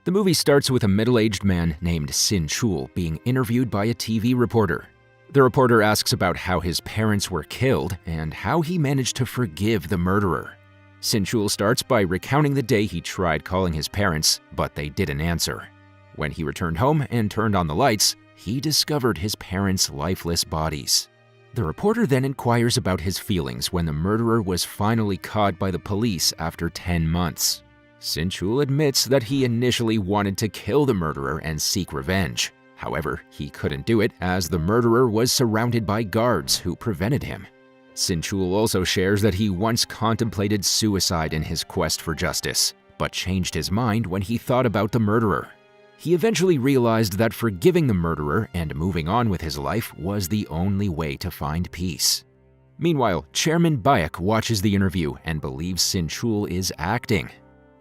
The movie starts with a middle-aged man named Sin Chul being interviewed by a TV reporter. The reporter asks about how his parents were killed and how he managed to forgive the murderer. Sin Chul starts by recounting the day he tried calling his parents, but they didn't answer. When he returned home and turned on the lights, he discovered his parents' lifeless bodies. The reporter then inquires about his feelings when the murderer was finally caught by the police after 10 months. Sin Chul admits that he initially wanted to kill the murderer and seek revenge. However, he couldn't do it as the murderer was surrounded by guards who prevented him. Sin Chul also shares that he once contemplated suicide in his quest for justice, but changed his mind when he thought about the murderer. He eventually realized that forgiving the murderer and moving on with his life was the only way to find peace. Meanwhile, Chairman Bayek watches the interview and believes Sin Chul is acting.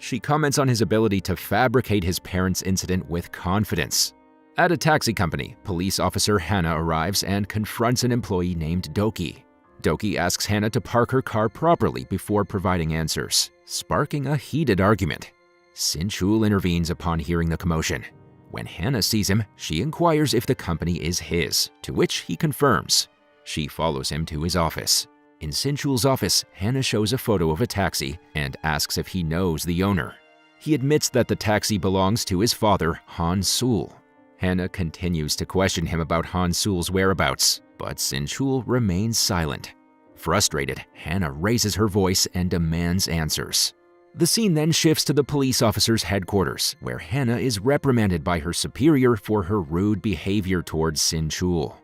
She comments on his ability to fabricate his parents' incident with confidence. At a taxi company, police officer Hannah arrives and confronts an employee named Doki. Doki asks Hannah to park her car properly before providing answers, sparking a heated argument. Sin Chul intervenes upon hearing the commotion. When Hannah sees him, she inquires if the company is his, to which he confirms. She follows him to his office. In Sin Chul's office, Hannah shows a photo of a taxi and asks if he knows the owner. He admits that the taxi belongs to his father, Han Sul. Hannah continues to question him about Han Sul's whereabouts, but Sin Chul remains silent. Frustrated, Hannah raises her voice and demands answers. The scene then shifts to the police officer's headquarters, where Hannah is reprimanded by her superior for her rude behavior towards Sin Chul.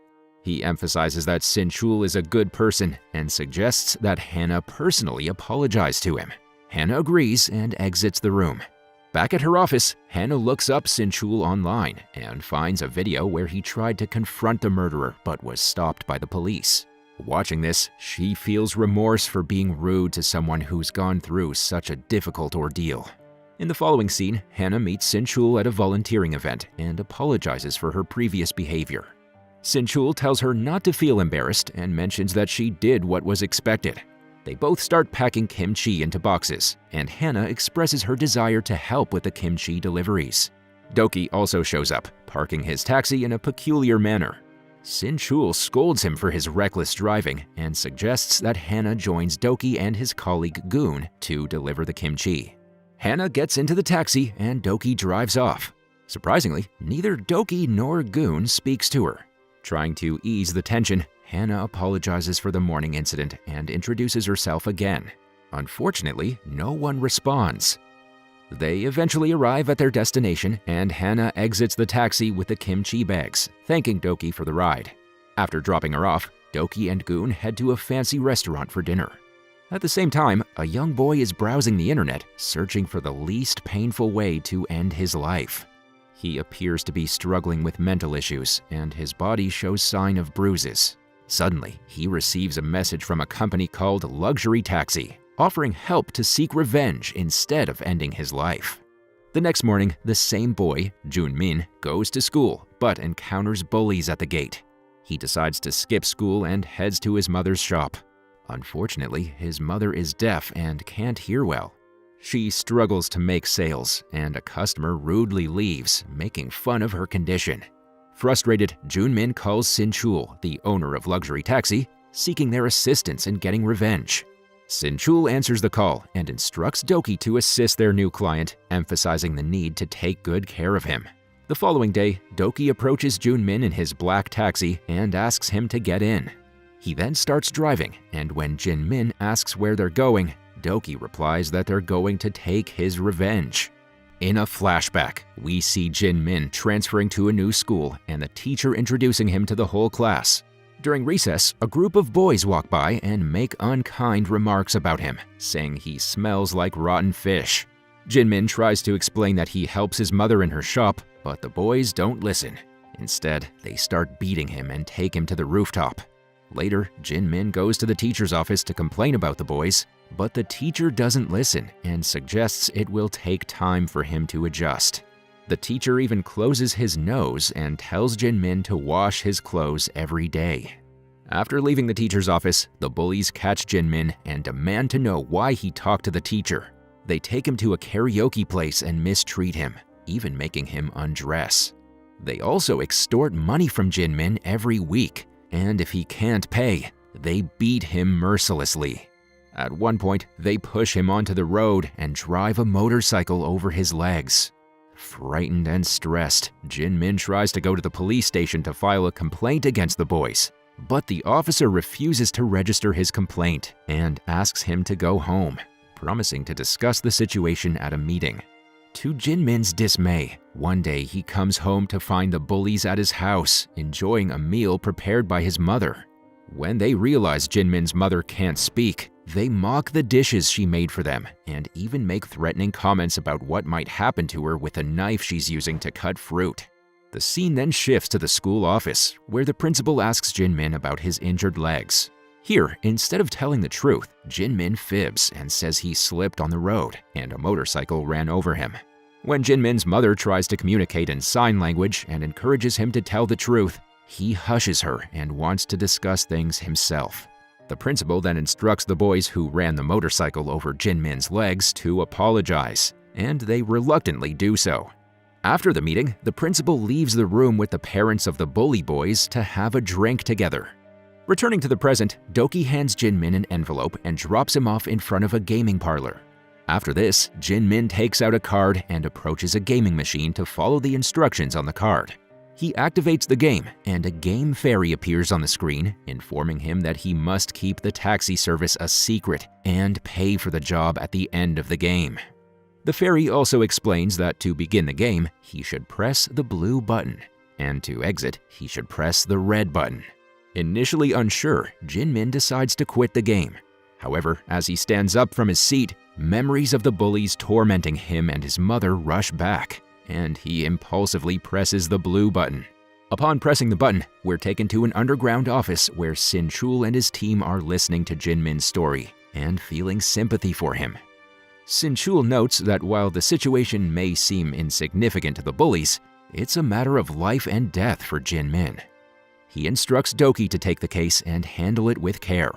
He emphasizes that Sin Chul is a good person and suggests that Hannah personally apologize to him. Hannah agrees and exits the room. Back at her office, Hannah looks up Sin Chul online and finds a video where he tried to confront the murderer but was stopped by the police. Watching this, she feels remorse for being rude to someone who's gone through such a difficult ordeal. In the following scene, Hannah meets Sin Chul at a volunteering event and apologizes for her previous behavior. Sin Chul tells her not to feel embarrassed and mentions that she did what was expected. They both start packing kimchi into boxes, and Hannah expresses her desire to help with the kimchi deliveries. Doki also shows up, parking his taxi in a peculiar manner. Sin Chul scolds him for his reckless driving and suggests that Hannah joins Doki and his colleague Goon to deliver the kimchi. Hannah gets into the taxi and Doki drives off. Surprisingly, neither Doki nor Goon speaks to her. Trying to ease the tension, Hannah apologizes for the morning incident and introduces herself again. Unfortunately, no one responds. They eventually arrive at their destination, and Hannah exits the taxi with the kimchi bags, thanking Doki for the ride. After dropping her off, Doki and Goon head to a fancy restaurant for dinner. At the same time, a young boy is browsing the internet, searching for the least painful way to end his life. He appears to be struggling with mental issues, and his body shows sign of bruises. Suddenly, he receives a message from a company called Luxury Taxi, offering help to seek revenge instead of ending his life. The next morning, the same boy, Jun Min, goes to school but encounters bullies at the gate. He decides to skip school and heads to his mother's shop. Unfortunately, his mother is deaf and can't hear well. She struggles to make sales, and a customer rudely leaves, making fun of her condition. Frustrated, Jun Min calls Sin Chul, the owner of Luxury Taxi, seeking their assistance in getting revenge. Sin Chul answers the call and instructs Doki to assist their new client, emphasizing the need to take good care of him. The following day, Doki approaches Jun Min in his black taxi and asks him to get in. He then starts driving, and when Jin Min asks where they're going, Doki replies that they're going to take his revenge. In a flashback, we see Jin Min transferring to a new school and the teacher introducing him to the whole class. During recess, a group of boys walk by and make unkind remarks about him, saying he smells like rotten fish. Jin Min tries to explain that he helps his mother in her shop, but the boys don't listen. Instead, they start beating him and take him to the rooftop. Later, Jin Min goes to the teacher's office to complain about the boys, but the teacher doesn't listen and suggests it will take time for him to adjust. The teacher even closes his nose and tells Jin Min to wash his clothes every day. After leaving the teacher's office, the bullies catch Jin Min and demand to know why he talked to the teacher. They take him to a karaoke place and mistreat him. even making him undress. They also extort money from Jinmin every week, and if he can't pay, they beat him mercilessly. At one point, they push him onto the road and drive a motorcycle over his legs. Frightened and stressed, Jinmin tries to go to the police station to file a complaint against the boys, but the officer refuses to register his complaint and asks him to go home, promising to discuss the situation at a meeting. To Jinmin's dismay, one day he comes home to find the bullies at his house, enjoying a meal prepared by his mother. When they realize Jinmin's mother can't speak, they mock the dishes she made for them and even make threatening comments about what might happen to her with a knife she's using to cut fruit. The scene then shifts to the school office, where the principal asks Jinmin about his injured legs. Here, instead of telling the truth, Jinmin fibs and says he slipped on the road and a motorcycle ran over him. When Jinmin's mother tries to communicate in sign language and encourages him to tell the truth, he hushes her and wants to discuss things himself. The principal then instructs the boys who ran the motorcycle over Jinmin's legs to apologize, and they reluctantly do so. After the meeting, the principal leaves the room with the parents of the bully boys to have a drink together. Returning to the present, Doki hands Jinmin an envelope and drops him off in front of a gaming parlor. After this, Jinmin takes out a card and approaches a gaming machine to follow the instructions on the card. He activates the game, and a game fairy appears on the screen, informing him that he must keep the taxi service a secret and pay for the job at the end of the game. The fairy also explains that to begin the game, he should press the blue button, and to exit, he should press the red button. Initially unsure, Jinmin decides to quit the game. However, as he stands up from his seat, memories of the bullies tormenting him and his mother rush back, and he impulsively presses the blue button. Upon pressing the button, we're taken to an underground office where Sin-chul and his team are listening to Jinmin's story and feeling sympathy for him. Sin-chul notes that while the situation may seem insignificant to the bullies, it's a matter of life and death for Jinmin. He instructs Doki to take the case and handle it with care.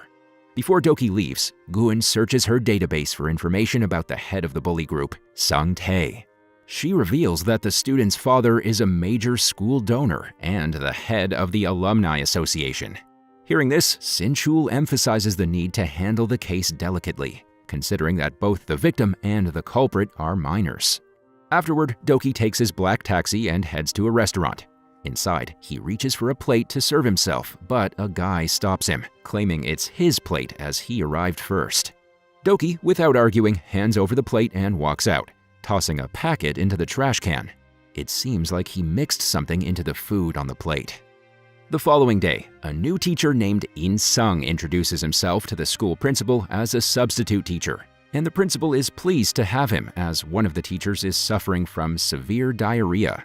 Before Doki leaves, Gun searches her database for information about the head of the bully group, Sung Tae. She reveals that the student's father is a major school donor and the head of the Alumni Association. Hearing this, Sin-chul emphasizes the need to handle the case delicately, considering that both the victim and the culprit are minors. Afterward, Doki takes his black taxi and heads to a restaurant. Inside, he reaches for a plate to serve himself, but a guy stops him, claiming it's his plate as he arrived first. Doki, without arguing, hands over the plate and walks out, tossing a packet into the trash can. It seems like he mixed something into the food on the plate. The following day, a new teacher named In Sung introduces himself to the school principal as a substitute teacher, and the principal is pleased to have him as one of the teachers is suffering from severe diarrhea.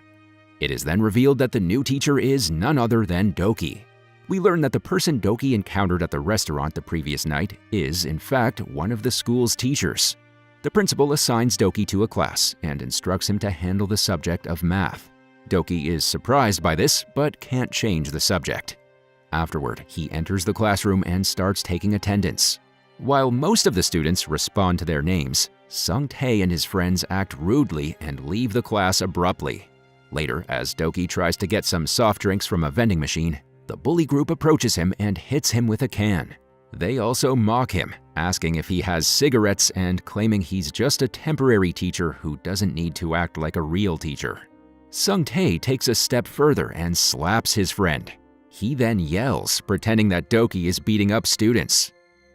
It is then revealed that the new teacher is none other than Doki. We learn that the person Doki encountered at the restaurant the previous night is, in fact, one of the school's teachers. The principal assigns Doki to a class and instructs him to handle the subject of math. Doki is surprised by this, but can't change the subject. Afterward, he enters the classroom and starts taking attendance. While most of the students respond to their names, Sung Tae and his friends act rudely and leave the class abruptly. Later, as Doki tries to get some soft drinks from a vending machine, the bully group approaches him and hits him with a can. They also mock him, asking if he has cigarettes and claiming he's just a temporary teacher who doesn't need to act like a real teacher. Sung Tae takes a step further and slaps his friend. He then yells, pretending that Doki is beating up students.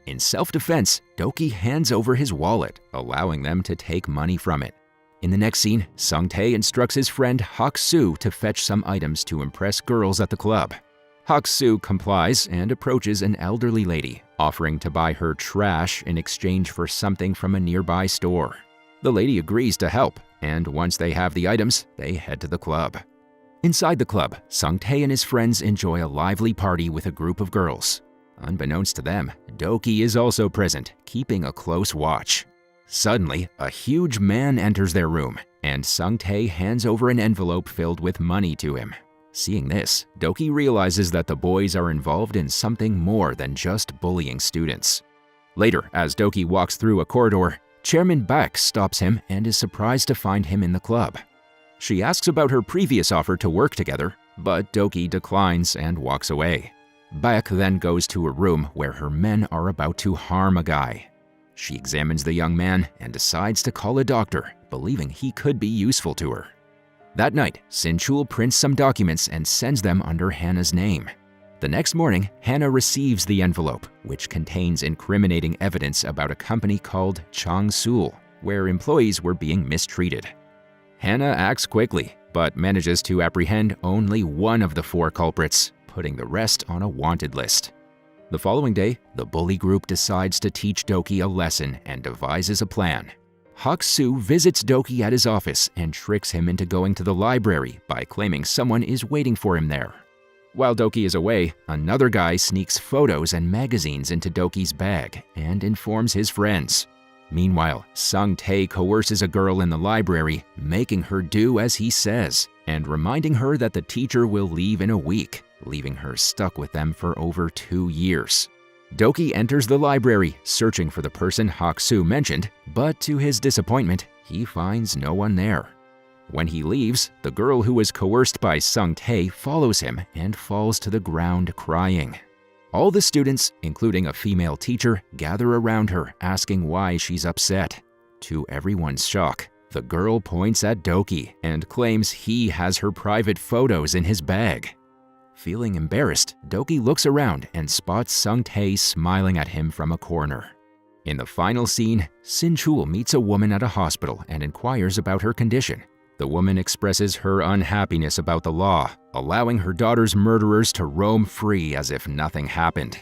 In self-defense, Doki hands over his wallet, allowing them to take money from it. In the next scene, Sung Tae instructs his friend Hak-soo to fetch some items to impress girls at the club. Hak-soo complies and approaches an elderly lady, offering to buy her trash in exchange for something from a nearby store. The lady agrees to help, and once they have the items, they head to the club. Inside the club, Sung Tae and his friends enjoy a lively party with a group of girls. Unbeknownst to them, Doki is also present, keeping a close watch. Suddenly, a huge man enters their room, and Sung Tae hands over an envelope filled with money to him. Seeing this, Doki realizes that the boys are involved in something more than just bullying students. Later, as Doki walks through a corridor, Chairman Bak stops him and is surprised to find him in the club. She asks about her previous offer to work together, but Doki declines and walks away. Baek then goes to a room where her men are about to harm a guy. She examines the young man and decides to call a doctor, believing he could be useful to her. That night, Sin-chul prints some documents and sends them under Hannah's name. The next morning, Hannah receives the envelope, which contains incriminating evidence about a company called Changsul, where employees were being mistreated. Hannah acts quickly, but manages to apprehend only one of the 4 culprits, putting the rest on a wanted list. The following day, the bully group decides to teach Doki a lesson and devises a plan. Hak-soo visits Doki at his office and tricks him into going to the library by claiming someone is waiting for him there. While Doki is away, another guy sneaks photos and magazines into Doki's bag and informs his friends. Meanwhile, Sung-tae coerces a girl in the library, making her do as he says, and reminding her that the teacher will leave in a week, leaving her stuck with them for over 2 years. Doki enters the library, searching for the person Hak-soo mentioned, but to his disappointment, he finds no one there. When he leaves, the girl who was coerced by Sung-tae follows him and falls to the ground crying. All the students, including a female teacher, gather around her, asking why she's upset. To everyone's shock, the girl points at Doki and claims he has her private photos in his bag. Feeling embarrassed, Doki looks around and spots Sung-tae smiling at him from a corner. In the final scene, Sin-chul meets a woman at a hospital and inquires about her condition. The woman expresses her unhappiness about the law, allowing her daughter's murderers to roam free as if nothing happened.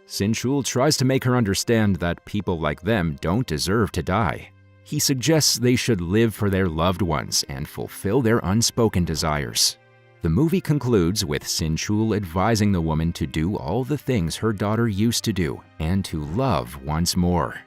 Sin-chul tries to make her understand that people like them don't deserve to die. He suggests they should live for their loved ones and fulfill their unspoken desires. The movie concludes with Sin-chul advising the woman to do all the things her daughter used to do and to love once more.